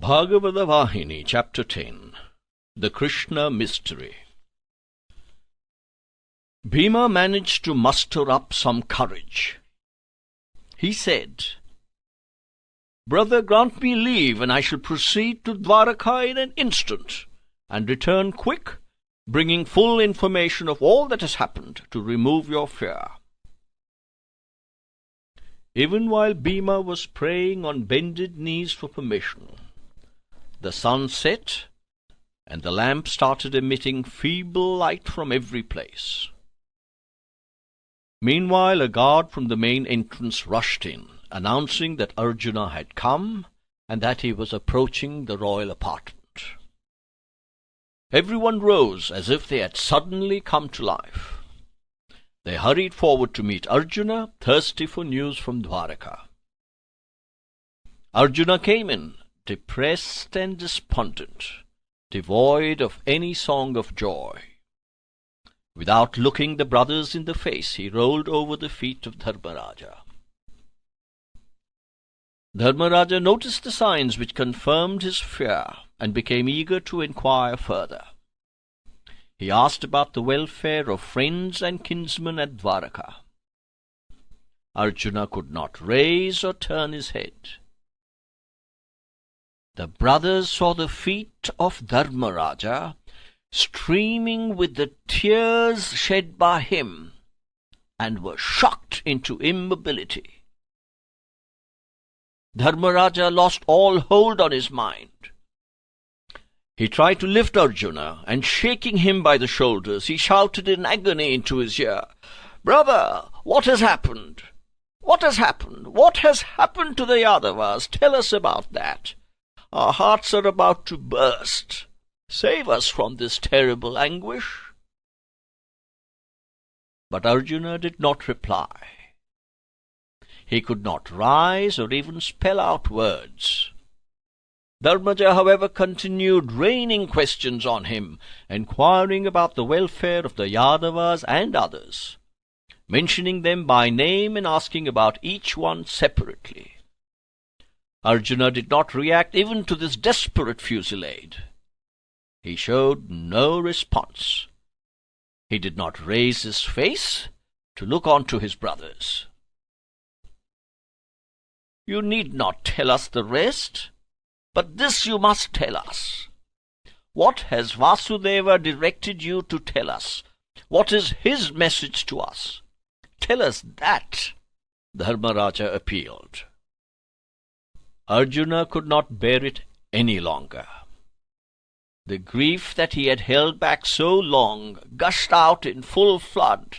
Bhagawatha Vahini, Chapter 10. The Krishna Mystery. Bhima managed to muster up some courage. He said, "Brother, grant me leave, and I shall proceed to Dwaraka in an instant, and return quick, bringing full information of all that has happened to remove your fear." Even while Bhima was praying on bended knees for permission, the sun set, and the lamp started emitting feeble light from every place. Meanwhile, a guard from the main entrance rushed in, announcing that Arjuna had come, and that he was approaching the royal apartment. Everyone rose as if they had suddenly come to life. They hurried forward to meet Arjuna, thirsty for news from Dwaraka. Arjuna came in, depressed and despondent, devoid of any song of joy. Without looking the brothers in the face, he rolled over the feet of Dharmaraja. Dharmaraja noticed the signs which confirmed his fear, and became eager to inquire further. He asked about the welfare of friends and kinsmen at Dwaraka. Arjuna could not raise or turn his head. The brothers saw the feet of Dharmaraja streaming with the tears shed by him, and were shocked into immobility. Dharmaraja lost all hold on his mind. He tried to lift Arjuna, and shaking him by the shoulders, he shouted in agony into his ear, "Brother, what has happened? What has happened? What has happened to the Yadavas? Tell us about that. Our hearts are about to burst. Save us from this terrible anguish." But Arjuna did not reply. He could not rise or even spell out words. Dharmaraja, however, continued raining questions on him, enquiring about the welfare of the Yadavas and others, mentioning them by name and asking about each one separately. Arjuna did not react even to this desperate fusillade. He showed no response. He did not raise his face to look on to his brothers. "You need not tell us the rest, but this you must tell us. What has Vasudeva directed you to tell us? What is his message to us? Tell us that," Dharmaraja appealed. Arjuna could not bear it any longer. The grief that he had held back so long gushed out in full flood.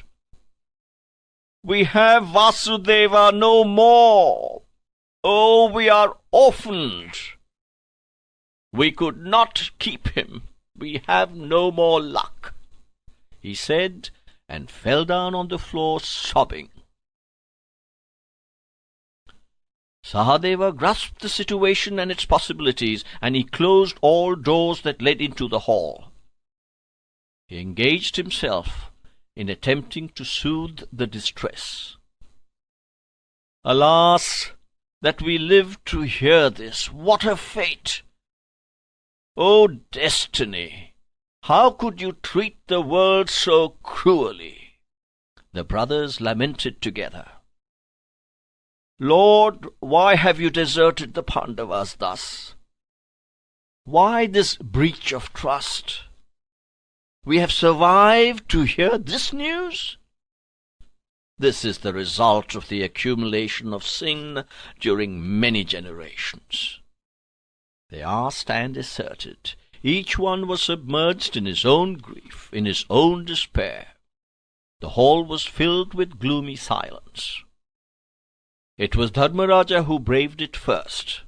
"We have Vasudeva no more. Oh, we are orphaned. We could not keep him. We have no more luck," he said, and fell down on the floor sobbing. Sahadeva grasped the situation and its possibilities, and he closed all doors that led into the hall. He engaged himself in attempting to soothe the distress. "Alas, that we lived to hear this! What a fate! O destiny! How could you treat the world so cruelly?" The brothers lamented together. "Lord, why have you deserted the Pandavas thus? Why this breach of trust? We have survived to hear this news? This is the result of the accumulation of sin during many generations." They asked and asserted. Each one was submerged in his own grief, in his own despair. The hall was filled with gloomy silence. It was Dharmaraja who braved it first.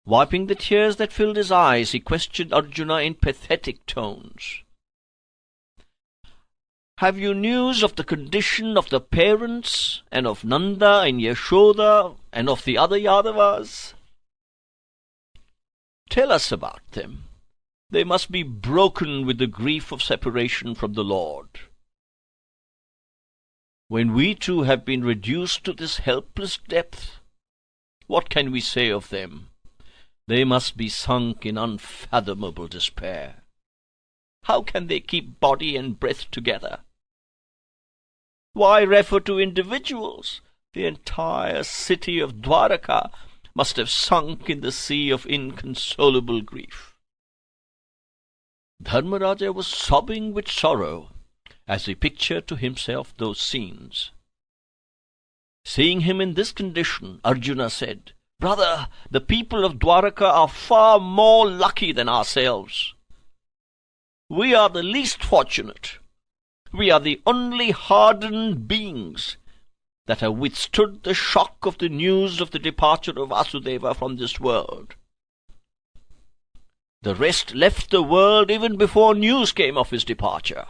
Wiping the tears that filled his eyes, he questioned Arjuna in pathetic tones. "Have you news of the condition of the parents, and of Nanda and Yashoda, and of the other Yadavas? Tell us about them. They must be broken with the grief of separation from the Lord. When we too have been reduced to this helpless depth, what can we say of them? They must be sunk in unfathomable despair. How can they keep body and breath together? Why refer to individuals? The entire city of Dwaraka must have sunk in the sea of inconsolable grief. Dharmaraja was sobbing with sorrow as he pictured to himself those scenes. Seeing him in this condition, Arjuna said, "Brother, the people of Dwaraka are far more lucky than ourselves. We are the least fortunate. We are the only hardened beings that have withstood the shock of the news of the departure of Vasudeva from this world. The rest left the world even before news came of his departure."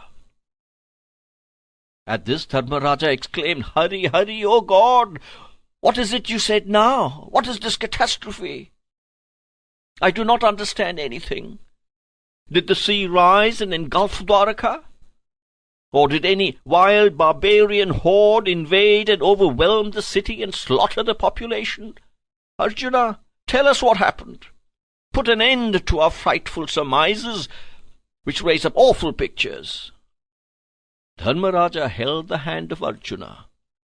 At this Dharmaraja exclaimed, "Hari, Hari, O God! What is it you said now? What is this catastrophe? I do not understand anything. Did the sea rise and engulf Dwaraka? Or did any wild barbarian horde invade and overwhelm the city and slaughter the population? Arjuna, tell us what happened. Put an end to our frightful surmises, which raise up awful pictures." Dharmaraja held the hand of Arjuna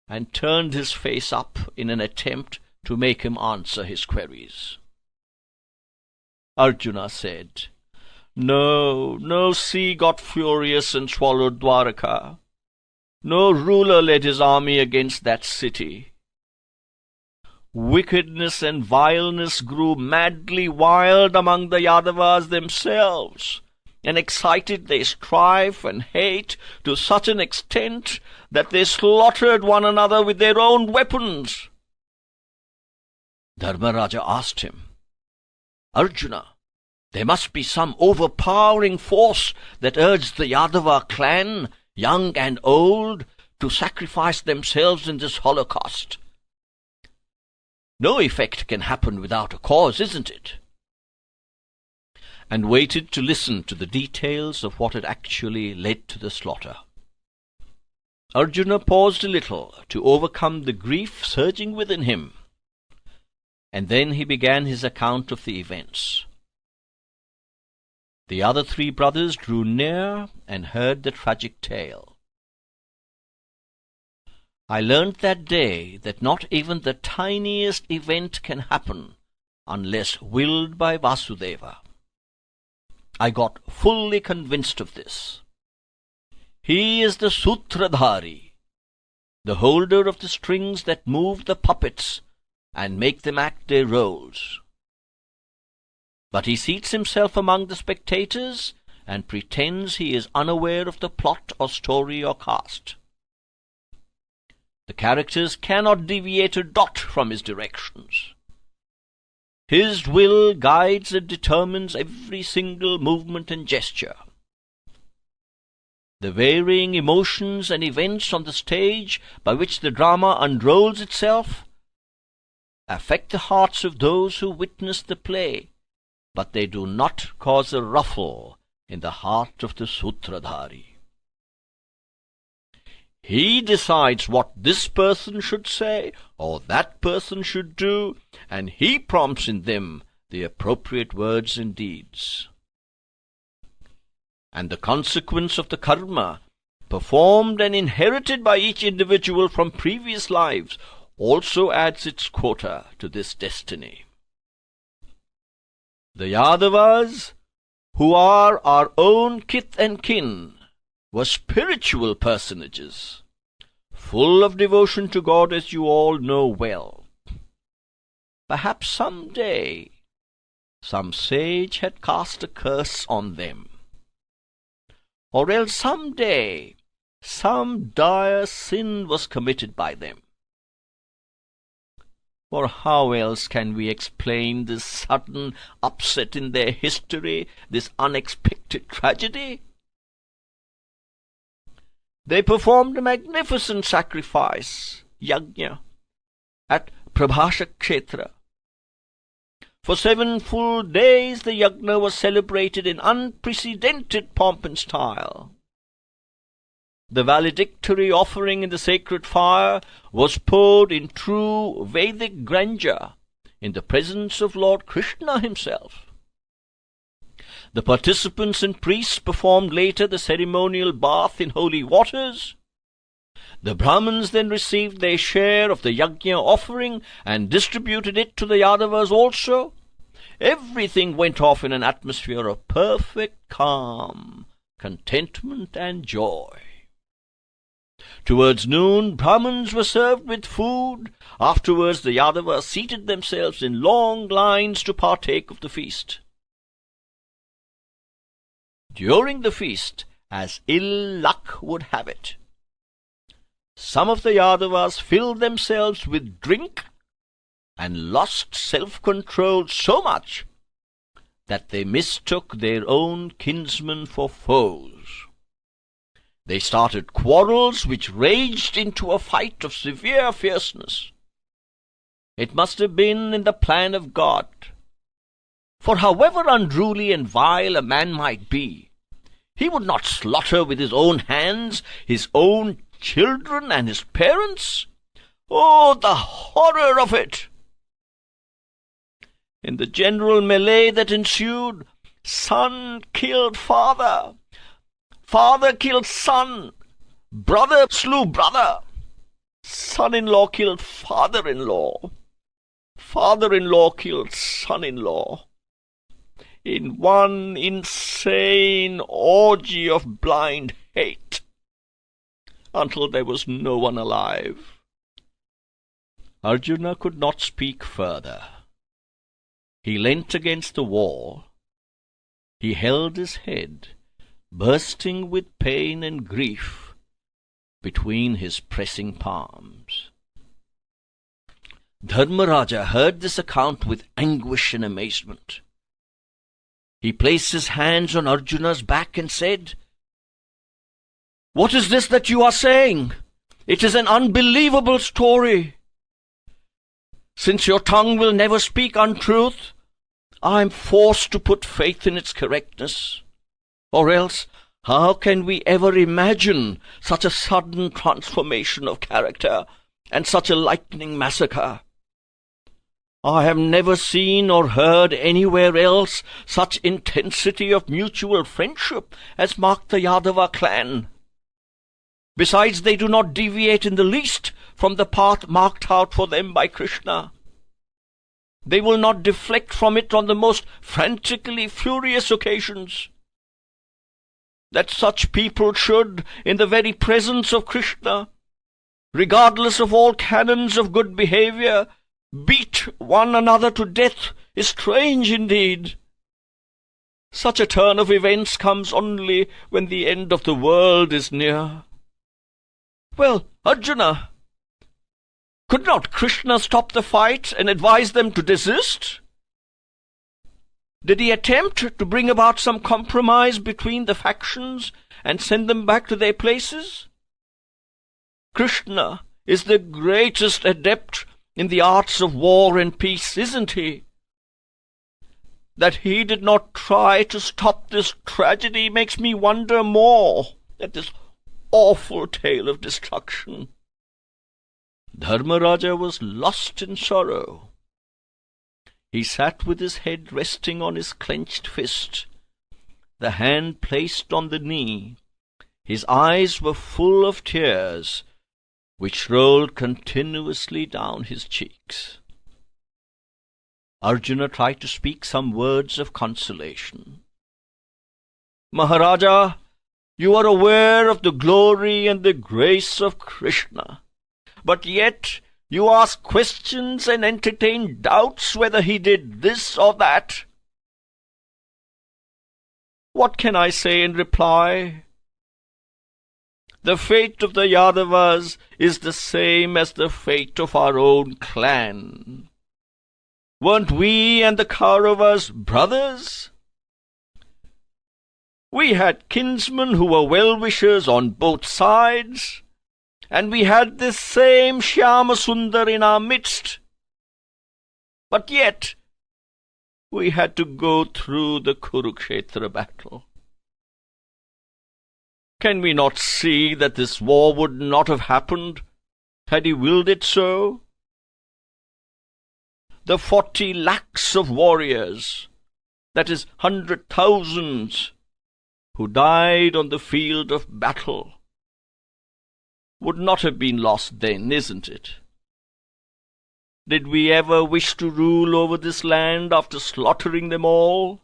and turned his face up in an attempt to make him answer his queries. Arjuna said, No sea got furious and swallowed Dwaraka. No ruler led his army against that city. Wickedness and vileness grew madly wild among the Yadavas themselves, and excited their strife and hate to such an extent that they slaughtered one another with their own weapons. Dharmaraja asked him, "Arjuna, there must be some overpowering force that urged the Yadava clan, young and old, to sacrifice themselves in this holocaust. No effect can happen without a cause, isn't it?" And waited to listen to the details of what had actually led to the slaughter. Arjuna paused a little to overcome the grief surging within him, and then he began his account of the events. The other three brothers drew near and heard the tragic tale. "I learned that day that not even the tiniest event can happen unless willed by Vasudeva. I got fully convinced of this. He is the Sutradhari, the holder of the strings that move the puppets and make them act their roles. But he seats himself among the spectators and pretends he is unaware of the plot or story or cast. The characters cannot deviate a dot from his directions. His will guides and determines every single movement and gesture. The varying emotions and events on the stage by which the drama unrolls itself affect the hearts of those who witness the play, but they do not cause a ruffle in the heart of the Sutradhari. He decides what this person should say or that person should do, and he prompts in them the appropriate words and deeds. And the consequence of the karma, performed and inherited by each individual from previous lives, also adds its quota to this destiny. The Yadavas, who are our own kith and kin, were spiritual personages, full of devotion to God, as you all know well. Perhaps some day some sage had cast a curse on them, or else some day some dire sin was committed by them. For how else can we explain this sudden upset in their history, this unexpected tragedy? They performed a magnificent sacrifice, yajna, at Prabhasha Kshetra. For 7 full days the yajna was celebrated in unprecedented pomp and style. The valedictory offering in the sacred fire was poured in true Vedic grandeur, in the presence of Lord Krishna himself. The participants and priests performed later the ceremonial bath in holy waters. The Brahmins then received their share of the yajna offering and distributed it to the Yadavas also. Everything went off in an atmosphere of perfect calm, contentment and joy. Towards noon, Brahmins were served with food. Afterwards the Yadavas seated themselves in long lines to partake of the feast. During the feast, as ill luck would have it, some of the Yadavas filled themselves with drink and lost self-control so much that they mistook their own kinsmen for foes. They started quarrels which raged into a fight of severe fierceness. It must have been in the plan of God, for however unruly and vile a man might be, he would not slaughter with his own hands his own children and his parents. Oh, the horror of it! In the general melee that ensued, son killed father, father killed son, brother slew brother, son-in-law killed father-in-law, father-in-law killed son-in-law, in one insane orgy of blind hate, until there was no one alive. Arjuna could not speak further. He leant against the wall. He held his head, bursting with pain and grief, between his pressing palms. Dharmaraja heard this account with anguish and amazement. He placed his hands on Arjuna's back and said, "What is this that you are saying? It is an unbelievable story. Since your tongue will never speak untruth, I am forced to put faith in its correctness. Or else, how can we ever imagine such a sudden transformation of character and such a lightning massacre? I have never seen or heard anywhere else such intensity of mutual friendship as marked the Yadava clan. Besides, they do not deviate in the least from the path marked out for them by Krishna. They will not deflect from it on the most frantically furious occasions. That such people should, in the very presence of Krishna, regardless of all canons of good behavior, beat one another to death is strange indeed. Such a turn of events comes only when the end of the world is near. Well, Arjuna, could not Krishna stop the fight and advise them to desist? Did he attempt to bring about some compromise between the factions and send them back to their places? Krishna is the greatest adept in the arts of war and peace, isn't he? That he did not try to stop this tragedy makes me wonder more at this awful tale of destruction." Dharmaraja was lost in sorrow. He sat with his head resting on his clenched fist, the hand placed on the knee. His eyes were full of tears, which rolled continuously down his cheeks. Arjuna tried to speak some words of consolation. "Maharaja, you are aware of the glory and the grace of Krishna, but yet you ask questions and entertain doubts whether he did this or that. What can I say in reply? The fate of the Yadavas is the same as the fate of our own clan. Weren't we and the Kauravas brothers? We had kinsmen who were well-wishers on both sides, and we had this same Shyamasundar in our midst. But yet, we had to go through the Kurukshetra battle. Can we not see that this war would not have happened had he willed it so? the 40 lakhs of warriors, that is 100,000, who died on the field of battle, would not have been lost then, isn't it? Did we ever wish to rule over this land after slaughtering them all?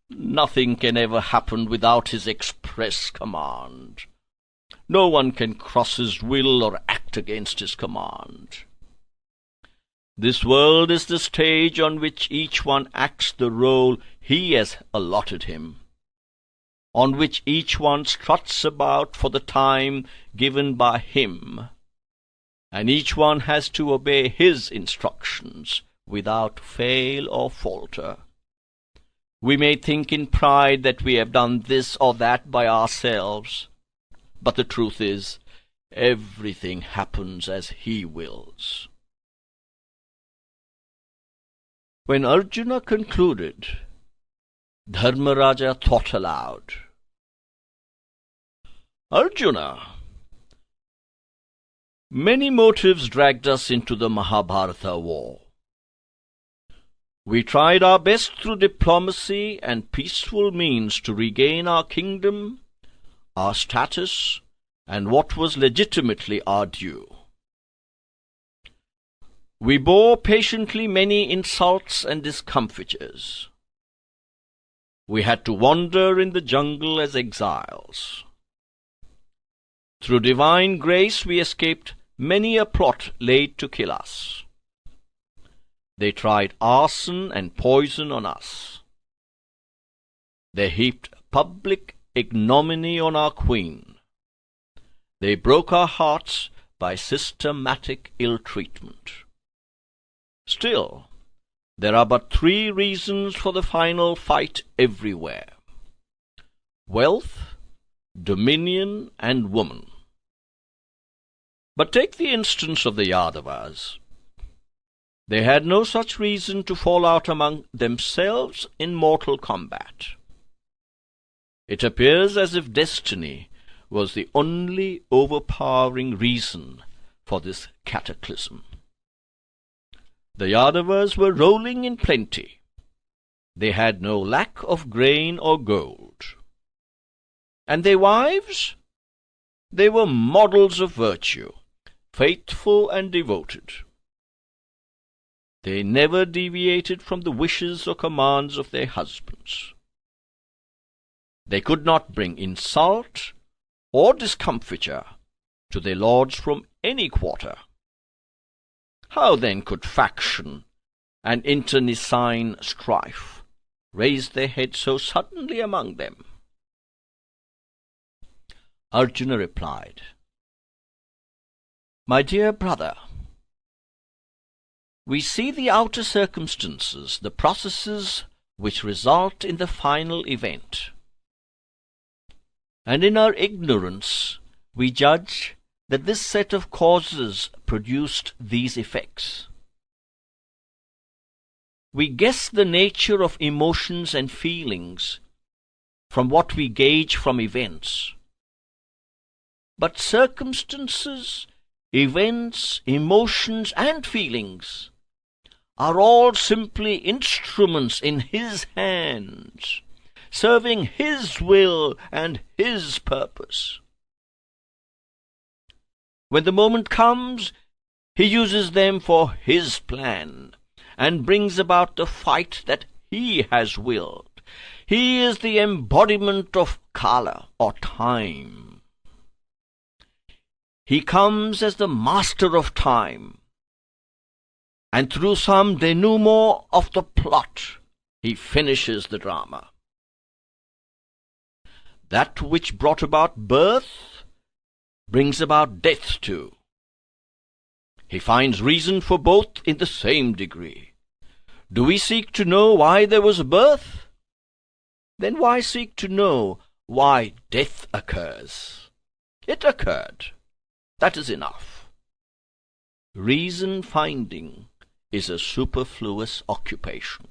Nothing can ever happen without his express command. No one can cross his will or act against his command. This world is the stage on which each one acts the role he has allotted him, on which each one struts about for the time given by him, and each one has to obey his instructions without fail or falter. We may think in pride that we have done this or that by ourselves, but the truth is, everything happens as he wills. When Arjuna concluded, Dharmaraja thought aloud. Arjuna, many motives dragged us into the Mahabharata war. We tried our best through diplomacy and peaceful means to regain our kingdom, our status, and what was legitimately our due. We bore patiently many insults and discomfitures. We had to wander in the jungle as exiles. Through divine grace we escaped many a plot laid to kill us. They tried arson and poison on us. They heaped public ignominy on our queen. They broke our hearts by systematic ill-treatment. Still, there are but 3 reasons for the final fight everywhere: wealth, dominion, and woman. But take the instance of the Yadavas. They had no such reason to fall out among themselves in mortal combat. It appears as if destiny was the only overpowering reason for this cataclysm. The Yadavas were rolling in plenty. They had no lack of grain or gold. And their wives? They were models of virtue, faithful and devoted. They never deviated from the wishes or commands of their husbands. They could not bring insult or discomfiture to their lords from any quarter. How then could faction and internecine strife raise their heads so suddenly among them? Arjuna replied, My dear brother, we see the outer circumstances, the processes which result in the final event. And in our ignorance we judge that this set of causes produced these effects. We guess the nature of emotions and feelings from what we gauge from events. But circumstances, events, emotions, and feelings are all simply instruments in his hands, serving his will and his purpose. When the moment comes, he uses them for his plan, and brings about the fight that he has willed. He is the embodiment of Kala, or time. He comes as the master of time, and through some denouement of the plot, he finishes the drama. That which brought about birth brings about death too. He finds reason for both in the same degree. Do we seek to know why there was birth? Then why seek to know why death occurs? It occurred. That is enough. Reason-finding is a superfluous occupation.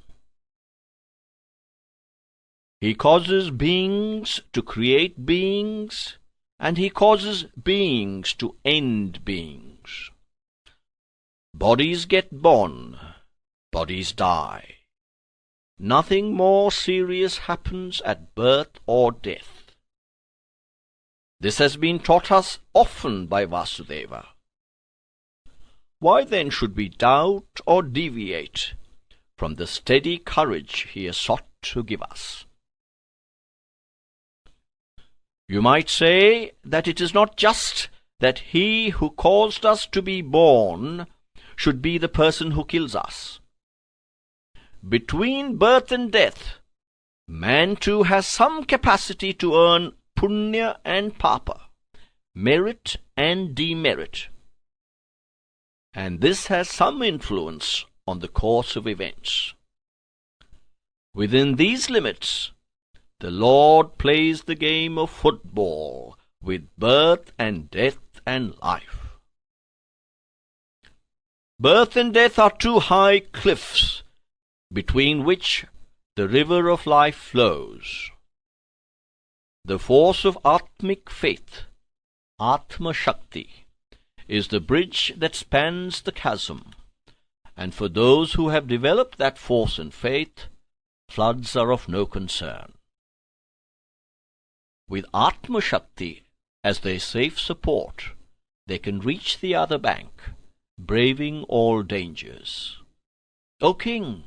He causes beings to create beings, and he causes beings to end beings. Bodies get born, bodies die. Nothing more serious happens at birth or death. This has been taught us often by Vasudeva. Why then should we doubt or deviate from the steady courage he has sought to give us? You might say that it is not just that he who caused us to be born should be the person who kills us. Between birth and death, man too has some capacity to earn punya and papa, merit and demerit. And this has some influence on the course of events. Within these limits, the Lord plays the game of football with birth and death and life. Birth and death are two high cliffs between which the river of life flows. The force of Atmic faith, Atma Shakti, is the bridge that spans the chasm, and for those who have developed that force and faith, floods are of no concern. With Atma Shakti as their safe support, they can reach the other bank, braving all dangers. O King,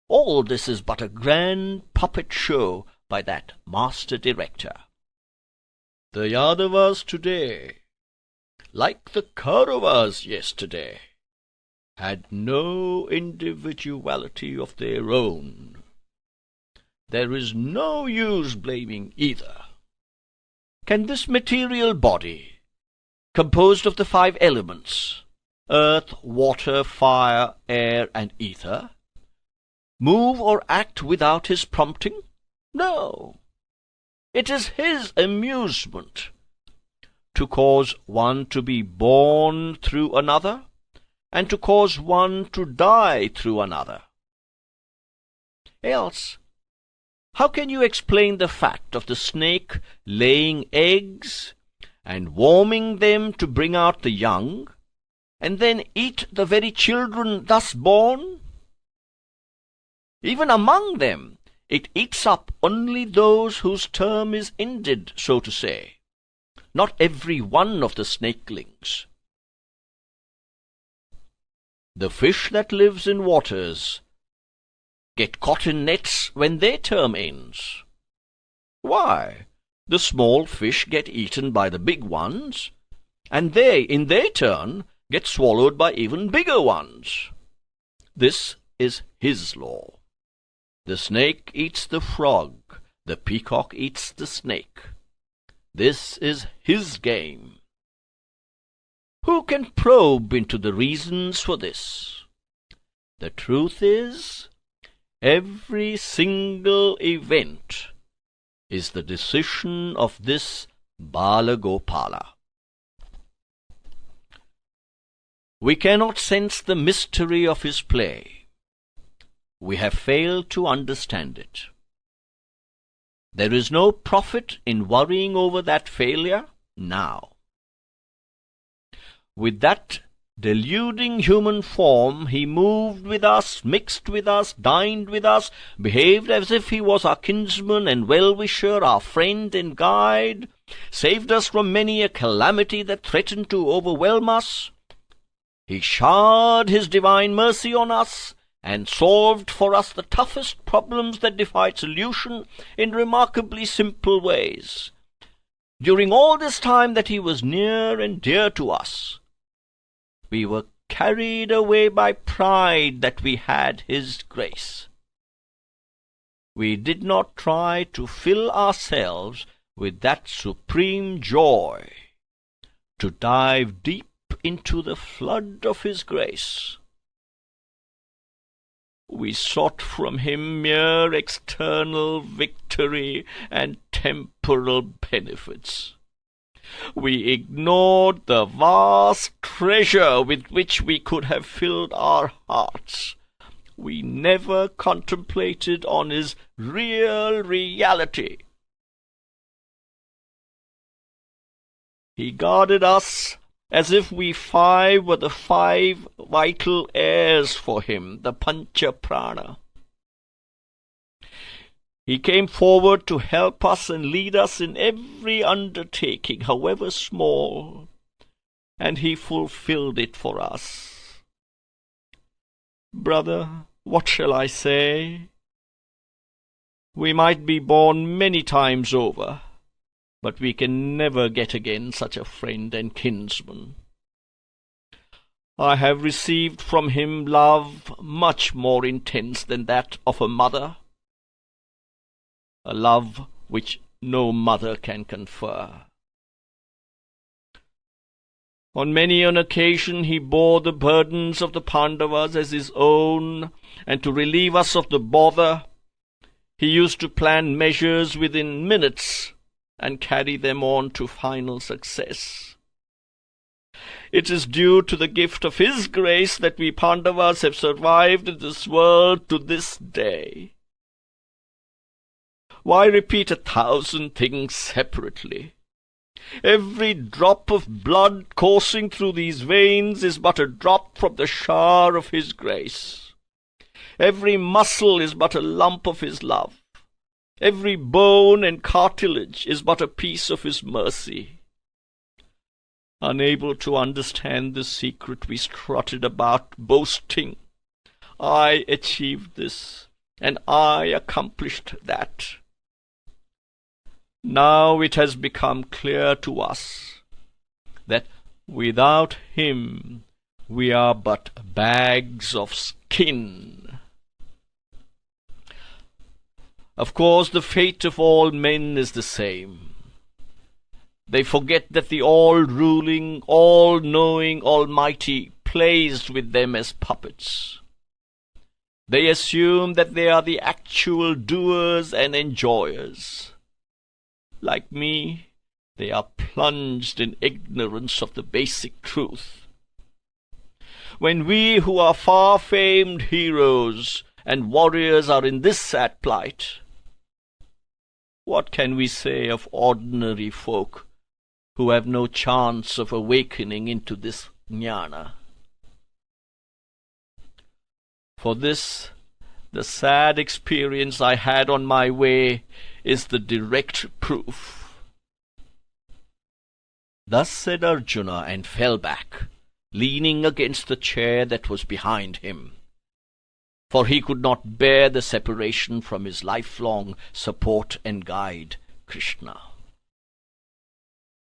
all this is but a grand puppet show by that master director. The Yadavas today, like the Kauravas yesterday, had no individuality of their own. There is no use blaming either. Can this material body, composed of the 5 elements, earth, water, fire, air, and ether, move or act without his prompting? No. It is his amusement to cause one to be born through another, and to cause one to die through another. Else, how can you explain the fact of the snake laying eggs and warming them to bring out the young, and then eat the very children thus born? Even among them, it eats up only those whose term is ended, so to say, not every one of the snakelings. The fish that lives in waters get caught in nets when their term ends. Why, the small fish get eaten by the big ones, and they, in their turn, get swallowed by even bigger ones. This is his law. The snake eats the frog, the peacock eats the snake. This is his game. Who can probe into the reasons for this? The truth is, every single event is the decision of this Balagopala. We cannot sense the mystery of his play. We have failed to understand it. There is no profit in worrying over that failure now. With that deluding human form, he moved with us, mixed with us, dined with us, behaved as if he was our kinsman and well-wisher, our friend and guide, saved us from many a calamity that threatened to overwhelm us. He showered his divine mercy on us, and solved for us the toughest problems that defied solution in remarkably simple ways. During all this time that he was near and dear to us, we were carried away by pride that we had his grace. We did not try to fill ourselves with that supreme joy, to dive deep into the flood of his grace. We sought from him mere external victory and temporal benefits. We ignored the vast treasure with which we could have filled our hearts. We never contemplated on his real reality. He guarded us as if we five were the five vital heirs for him, the Pancha Prana. He came forward to help us and lead us in every undertaking, however small, and he fulfilled it for us. Brother, what shall I say? We might be born many times over, but we can never get again such a friend and kinsman. I have received from him love much more intense than that of a mother, a love which no mother can confer. On many an occasion he bore the burdens of the Pandavas as his own, and to relieve us of the bother, he used to plan measures within minutes and carry them on to final success. It is due to the gift of his grace that we Pandavas have survived in this world to this day. Why repeat 1,000 things separately? Every drop of blood coursing through these veins is but a drop from the shower of his grace. Every muscle is but a lump of his love. Every bone and cartilage is but a piece of his mercy. Unable to understand the secret, we strutted about boasting, I achieved this, and I accomplished that. Now it has become clear to us that without him we are but bags of skin. Of course, the fate of all men is the same. They forget that the all-ruling, all-knowing Almighty plays with them as puppets. They assume that they are the actual doers and enjoyers. Like me, they are plunged in ignorance of the basic truth. When we who are far-famed heroes and warriors are in this sad plight, what can we say of ordinary folk who have no chance of awakening into this jnana? For this, the sad experience I had on my way is the direct proof. Thus said Arjuna, and fell back, leaning against the chair that was behind him, for he could not bear the separation from his lifelong support and guide, Krishna.